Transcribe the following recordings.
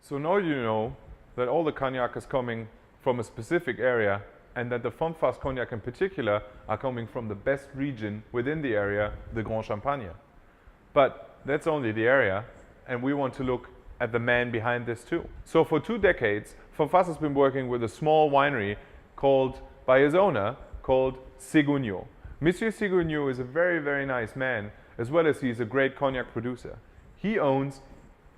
So now you know that all the cognac is coming from a specific area and that the vomFASS cognac in particular are coming from the best region within the area, the Grand Champagne. But that's only the area, and we want to look at the man behind this too. So for 2 decades, vomFASS has been working with a small winery by his owner called Seguinot. Monsieur Seguinot is a very, very nice man, as well as he's a great cognac producer. He owns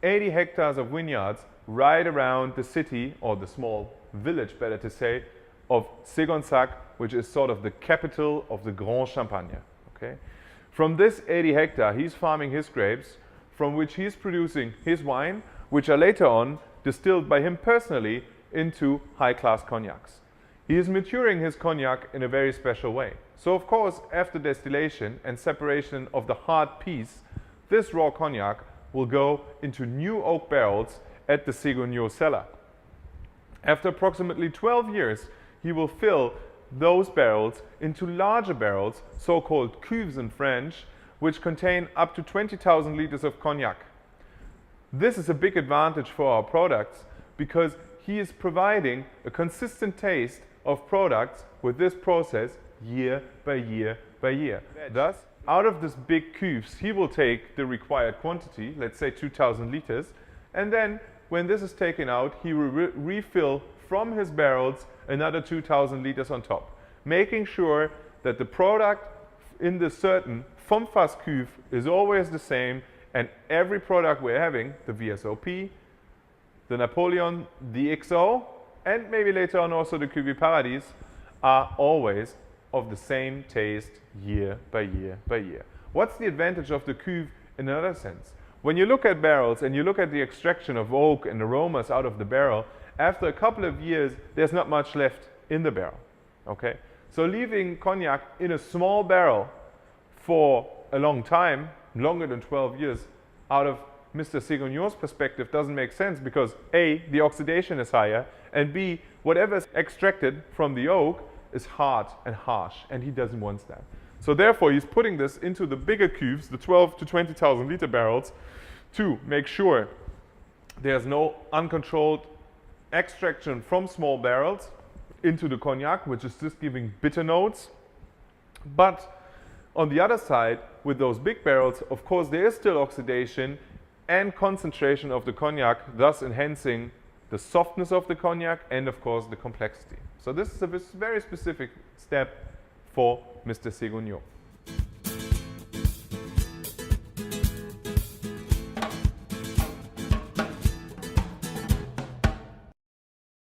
80 hectares of vineyards right around the city, or the small village, better to say, of Seguinot, which is sort of the capital of the Grand Champagne. Okay? From this 80 hectare, he's farming his grapes, from which he's producing his wine, which are later on distilled by him personally into high-class cognacs. He is maturing his cognac in a very special way. So of course, after distillation and separation of the hard piece, this raw cognac will go into new oak barrels at the Seguinot cellar. After approximately 12 years, he will fill those barrels into larger barrels, so-called cuves in French, which contain up to 20,000 liters of cognac. This is a big advantage for our products because he is providing a consistent taste of products with this process year by year by year. Thus, out of this big cuves, he will take the required quantity, let's say 2,000 liters, and then when this is taken out, he will refill from his barrels another 2,000 liters on top, making sure that the product in the certain vomFASS cuve is always the same, and every product we're having, the VSOP, the Napoleon, the XO, and maybe later on also the Cuvée Paradis, are always of the same taste year by year by year. What's the advantage of the cuve in another sense? When you look at barrels and you look at the extraction of oak and aromas out of the barrel, after a couple of years, there's not much left in the barrel. Okay? So leaving cognac in a small barrel for a long time, longer than 12 years, out of Mr. Seguinot's perspective doesn't make sense because A, the oxidation is higher, and B, whatever is extracted from the oak is hard and harsh, and he doesn't want that. So therefore, he's putting this into the bigger cuves, the 12 to 20,000 liter barrels, to make sure there's no uncontrolled extraction from small barrels into the cognac, which is just giving bitter notes. But on the other side, with those big barrels, of course, there is still oxidation and concentration of the cognac, thus enhancing the softness of the cognac and, of course, the complexity. So this is a very specific step for Mr. Seguinot.